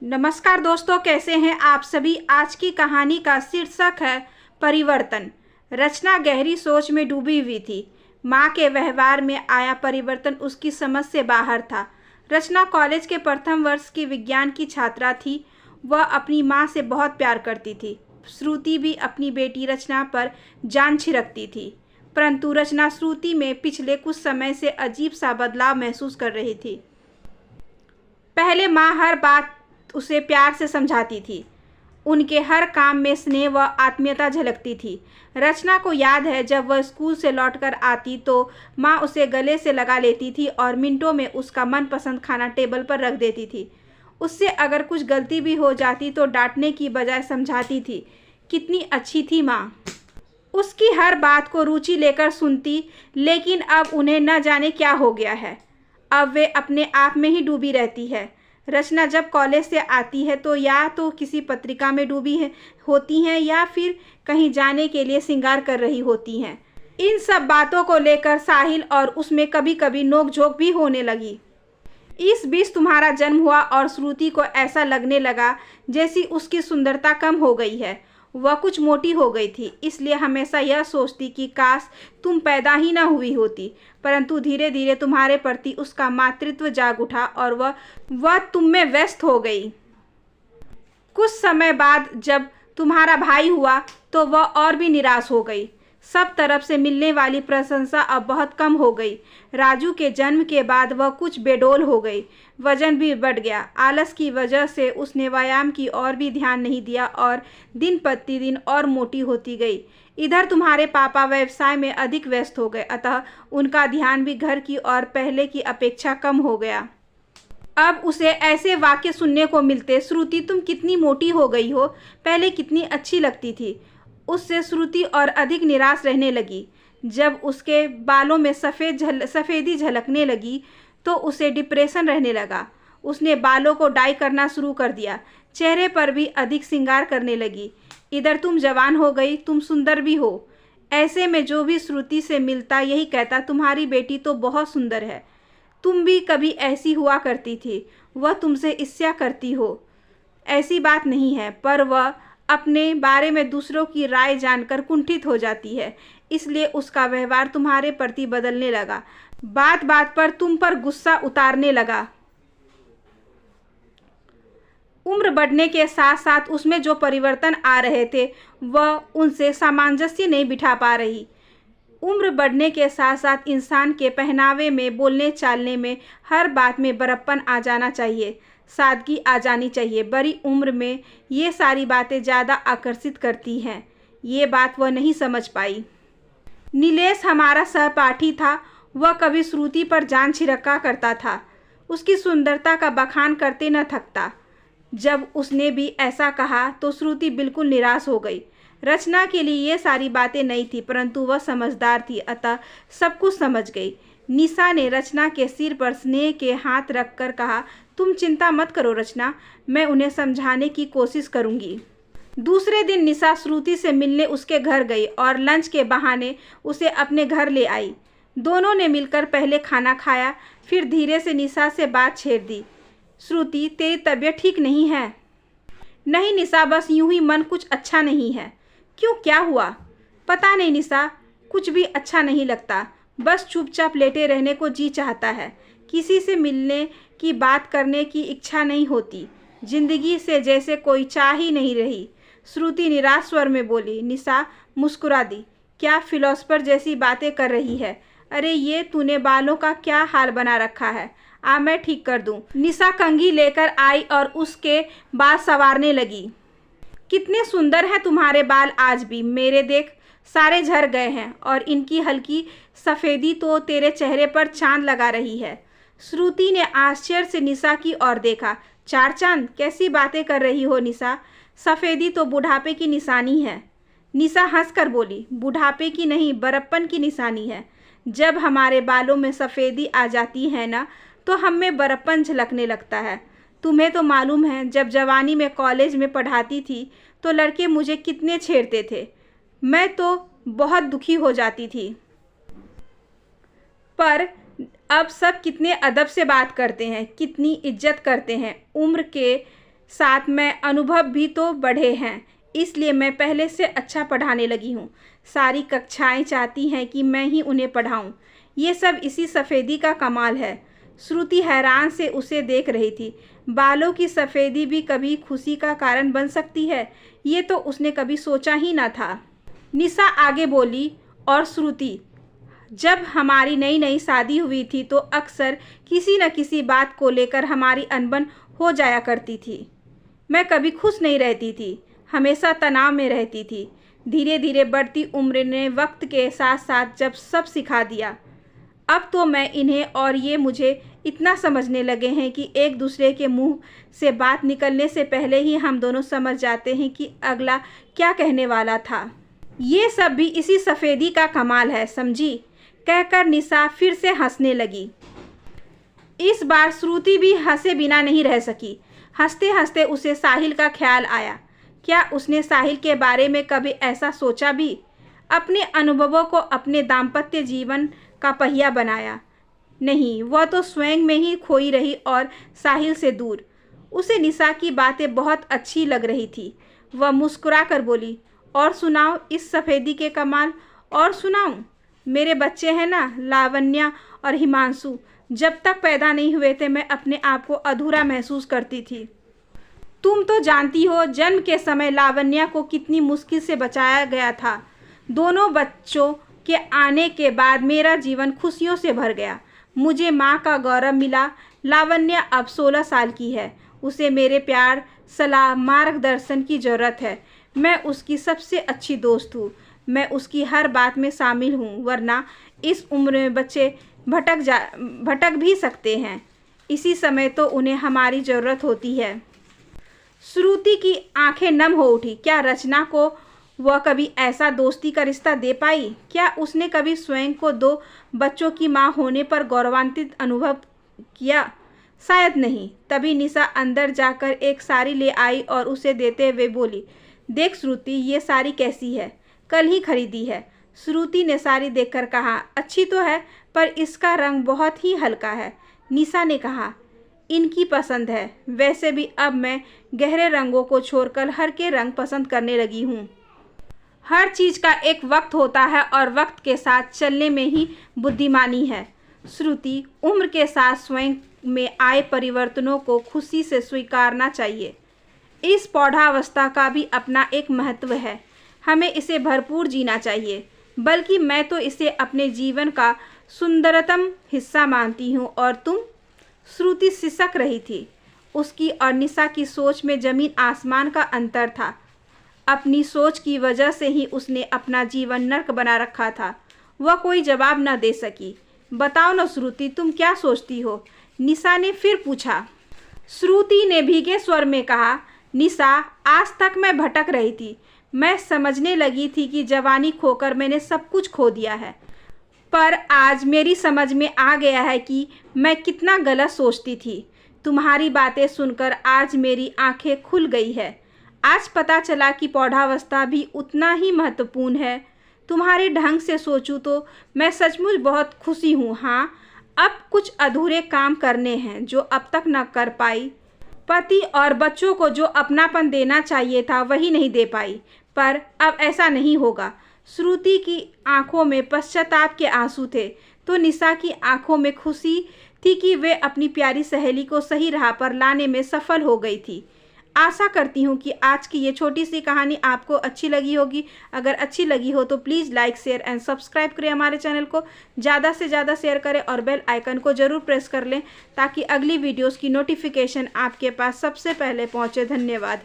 नमस्कार दोस्तों, कैसे हैं आप सभी। आज की कहानी का शीर्षक है परिवर्तन। रचना गहरी सोच में डूबी हुई थी। माँ के व्यवहार में आया परिवर्तन उसकी समझ से बाहर था। रचना कॉलेज के प्रथम वर्ष की विज्ञान की छात्रा थी। वह अपनी माँ से बहुत प्यार करती थी। श्रुति भी अपनी बेटी रचना पर जान छिड़कती थी, परंतु रचना श्रुति में पिछले कुछ समय से अजीब सा बदलाव महसूस कर रही थी। पहले माँ हर बात उसे प्यार से समझाती थी। उनके हर काम में स्नेह व आत्मीयता झलकती थी। रचना को याद है, जब वह स्कूल से लौटकर आती तो माँ उसे गले से लगा लेती थी और मिनटों में उसका मनपसंद खाना टेबल पर रख देती थी। उससे अगर कुछ गलती भी हो जाती तो डांटने की बजाय समझाती थी। कितनी अच्छी थी माँ। उसकी हर बात को रुचि लेकर सुनती, लेकिन अब उन्हें न जाने क्या हो गया है। अब वे अपने आप में ही डूबी रहती है। रचना जब कॉलेज से आती है तो या तो किसी पत्रिका में होती हैं या फिर कहीं जाने के लिए श्रृंगार कर रही होती हैं। इन सब बातों को लेकर साहिल और उसमें कभी कभी नोकझोंक भी होने लगी। इस बीच तुम्हारा जन्म हुआ और श्रुति को ऐसा लगने लगा जैसी उसकी सुंदरता कम हो गई है। वह कुछ मोटी हो गई थी, इसलिए हमेशा यह सोचती कि काश तुम पैदा ही ना हुई होती। परंतु धीरे धीरे तुम्हारे प्रति उसका मातृत्व जाग उठा और वह तुम में व्यस्त हो गई। कुछ समय बाद जब तुम्हारा भाई हुआ तो वह और भी निराश हो गई। सब तरफ से मिलने वाली प्रशंसा अब बहुत कम हो गई। राजू के जन्म के बाद वह कुछ बेडौल हो गई। वजन भी बढ़ गया। आलस की वजह से उसने व्यायाम की ओर भी ध्यान नहीं दिया और दिन प्रतिदिन और मोटी होती गई। इधर तुम्हारे पापा व्यवसाय में अधिक व्यस्त हो गए, अतः उनका ध्यान भी घर की ओर पहले की अपेक्षा कम हो गया। अब उसे ऐसे वाक्य सुनने को मिलते, श्रुति तुम कितनी मोटी हो गई हो, पहले कितनी अच्छी लगती थी। उससे श्रुति और अधिक निराश रहने लगी। जब उसके बालों में सफ़ेदी झलकने लगी तो उसे डिप्रेशन रहने लगा। उसने बालों को डाई करना शुरू कर दिया। चेहरे पर भी अधिक श्रृंगार करने लगी। इधर तुम जवान हो गई, तुम सुंदर भी हो। ऐसे में जो भी श्रुति से मिलता यही कहता, तुम्हारी बेटी तो बहुत सुंदर है, तुम भी कभी ऐसी हुआ करती थी। वह तुमसे ईर्ष्या करती हो, ऐसी बात नहीं है, पर वह अपने बारे में दूसरों की राय जानकर कुंठित हो जाती है, इसलिए उसका व्यवहार तुम्हारे प्रति बदलने लगा। बात बात पर तुम पर गुस्सा उतारने लगा। उम्र बढ़ने के साथ साथ उसमें जो परिवर्तन आ रहे थे वह उनसे सामंजस्य नहीं बिठा पा रही। उम्र बढ़ने के साथ साथ इंसान के पहनावे में, बोलने चालने में, हर बात में बड़प्पन आ जाना चाहिए, सादगी आ जानी चाहिए। बड़ी उम्र में ये सारी बातें ज़्यादा आकर्षित करती हैं। ये बात वह नहीं समझ पाई। नीलेश हमारा सहपाठी था। वह कभी श्रुति पर जान छिड़का करता था। उसकी सुंदरता का बखान करते न थकता। जब उसने भी ऐसा कहा तो श्रुति बिल्कुल निराश हो गई। रचना के लिए ये सारी बातें नहीं थी, परंतु वह समझदार थी, अतः सब कुछ समझ गई। निशा ने रचना के सिर पर स्नेह के हाथ रखकर कहा, तुम चिंता मत करो रचना, मैं उन्हें समझाने की कोशिश करूंगी। दूसरे दिन निशा श्रुति से मिलने उसके घर गई और लंच के बहाने उसे अपने घर ले आई। दोनों ने मिलकर पहले खाना खाया, फिर धीरे से निशा से बात छेड़ दी। श्रुति, तेरी तबीयत ठीक नहीं है? नहीं निशा, बस यूं ही मन कुछ अच्छा नहीं है। क्यों, क्या हुआ? पता नहीं निशा, कुछ भी अच्छा नहीं लगता। बस चुपचाप लेटे रहने को जी चाहता है। किसी से मिलने की बात करने की इच्छा नहीं होती। जिंदगी से जैसे कोई चाह ही नहीं रही। श्रुति निराश स्वर में बोली। निशा मुस्कुरा दी। क्या फिलोसफर जैसी बातें कर रही है? अरे ये तूने बालों का क्या हाल बना रखा है, आ मैं ठीक कर दूं। निशा कंघी लेकर आई और उसके बाल संवारने लगी। कितने सुंदर हैं तुम्हारे बाल आज भी, मेरे देख सारे झड़ गए हैं और इनकी हल्की सफ़ेदी तो तेरे चेहरे पर चांद लगा रही है। श्रुति ने आश्चर्य से निशा की ओर देखा। चार चांद? कैसी बातें कर रही हो निशा, सफ़ेदी तो बुढ़ापे की निशानी है। निशा हंसकर बोली, बुढ़ापे की नहीं, बड़प्पन की निशानी है। जब हमारे बालों में सफ़ेदी आ जाती है ना, तो हम में बड़प्पन झलकने लगता है। तुम्हें तो मालूम है, जब जवानी में कॉलेज में पढ़ाती थी तो लड़के मुझे कितने छेड़ते थे। मैं तो बहुत दुखी हो जाती थी, पर अब सब कितने अदब से बात करते हैं, कितनी इज्जत करते हैं। उम्र के साथ में अनुभव भी तो बढ़े हैं, इसलिए मैं पहले से अच्छा पढ़ाने लगी हूँ। सारी कक्षाएं चाहती हैं कि मैं ही उन्हें पढ़ाऊँ। ये सब इसी सफ़ेदी का कमाल है। श्रुति हैरान से उसे देख रही थी। बालों की सफ़ेदी भी कभी खुशी का कारण बन सकती है, ये तो उसने कभी सोचा ही ना था। निशा आगे बोली, और श्रुति, जब हमारी नई नई शादी हुई थी तो अक्सर किसी न किसी बात को लेकर हमारी अनबन हो जाया करती थी। मैं कभी खुश नहीं रहती थी, हमेशा तनाव में रहती थी। धीरे धीरे बढ़ती उम्र ने वक्त के साथ साथ जब सब सिखा दिया। अब तो मैं इन्हें और ये मुझे इतना समझने लगे हैं कि एक दूसरे के मुंह से बात निकलने से पहले ही हम दोनों समझ जाते हैं कि अगला क्या कहने वाला था। ये सब भी इसी सफ़ेदी का कमाल है, समझी? कहकर निशा फिर से हंसने लगी। इस बार श्रुति भी हंसे बिना नहीं रह सकी। हंसते हंसते उसे साहिल का ख्याल आया। क्या उसने साहिल के बारे में कभी ऐसा सोचा भी? अपने अनुभवों को अपने दाम्पत्य जीवन का पहिया बनाया? नहीं, वह तो स्वयं में ही खोई रही और साहिल से दूर। उसे निशा की बातें बहुत अच्छी लग रही थी। वह मुस्कुरा कर बोली, और सुनाओ इस सफ़ेदी के कमाल, और सुनाऊं? मेरे बच्चे हैं ना, लावण्या और हिमांशु, जब तक पैदा नहीं हुए थे मैं अपने आप को अधूरा महसूस करती थी। तुम तो जानती हो जन्म के समय लावण्या को कितनी मुश्किल से बचाया गया था। दोनों बच्चों के आने के बाद मेरा जीवन खुशियों से भर गया। मुझे माँ का गौरव मिला। लावण्या अब 16 साल की है। उसे मेरे प्यार, सलाह, मार्गदर्शन की ज़रूरत है। मैं उसकी सबसे अच्छी दोस्त हूँ। मैं उसकी हर बात में शामिल हूँ, वरना इस उम्र में बच्चे भटक भी सकते हैं। इसी समय तो उन्हें हमारी ज़रूरत होती है। श्रुति की आंखें नम हो उठी। क्या रचना को वह कभी ऐसा दोस्ती का रिश्ता दे पाई? क्या उसने कभी स्वयं को 2 बच्चों की मां होने पर गौरवान्वित अनुभव किया? शायद नहीं। तभी निशा अंदर जाकर एक साड़ी ले आई और उसे देते हुए बोली, देख श्रुति, ये साड़ी कैसी है? कल ही खरीदी है। श्रुति ने साड़ी देखकर कहा, अच्छी तो है, पर इसका रंग बहुत ही हल्का है। निशा ने कहा, इनकी पसंद है। वैसे भी अब मैं गहरे रंगों को छोड़कर हल्के रंग पसंद करने लगी हूँ। हर चीज़ का एक वक्त होता है और वक्त के साथ चलने में ही बुद्धिमानी है। श्रुति, उम्र के साथ स्वयं में आए परिवर्तनों को खुशी से स्वीकारना चाहिए। इस पौधावस्था का भी अपना एक महत्व है। हमें इसे भरपूर जीना चाहिए। बल्कि मैं तो इसे अपने जीवन का सुंदरतम हिस्सा मानती हूँ। और तुम? श्रुति सिसक रही थी। उसकी और निशा की सोच में ज़मीन आसमान का अंतर था। अपनी सोच की वजह से ही उसने अपना जीवन नर्क बना रखा था। वह कोई जवाब न दे सकी। बताओ न श्रुति, तुम क्या सोचती हो? निशा ने फिर पूछा। श्रुति ने भीगे स्वर में कहा, निशा, आज तक मैं भटक रही थी। मैं समझने लगी थी कि जवानी खोकर मैंने सब कुछ खो दिया है। पर आज मेरी समझ में आ गया है कि मैं कितना गलत सोचती थी। तुम्हारी बातें सुनकर आज मेरी आंखें खुल गई है। आज पता चला कि पौधावस्था भी उतना ही महत्वपूर्ण है। तुम्हारे ढंग से सोचूं तो मैं सचमुच बहुत खुशी हूँ। हाँ, अब कुछ अधूरे काम करने हैं जो अब तक न कर पाई। पति और बच्चों को जो अपनापन देना चाहिए था वही नहीं दे पाई। पर अब ऐसा नहीं होगा। श्रुति की आंखों में पश्चाताप के आंसू थे तो निशा की आंखों में खुशी थी कि वे अपनी प्यारी सहेली को सही राह पर लाने में सफल हो गई थी। आशा करती हूँ कि आज की ये छोटी सी कहानी आपको अच्छी लगी होगी। अगर अच्छी लगी हो तो please like, share and subscribe करें हमारे चैनल को। ज़्यादा से ज़्यादा शेयर करें और बेल आइकन को ज़रूर प्रेस कर लें ताकि अगली वीडियोस की नोटिफिकेशन आपके पास सबसे पहले पहुँचे। धन्यवाद।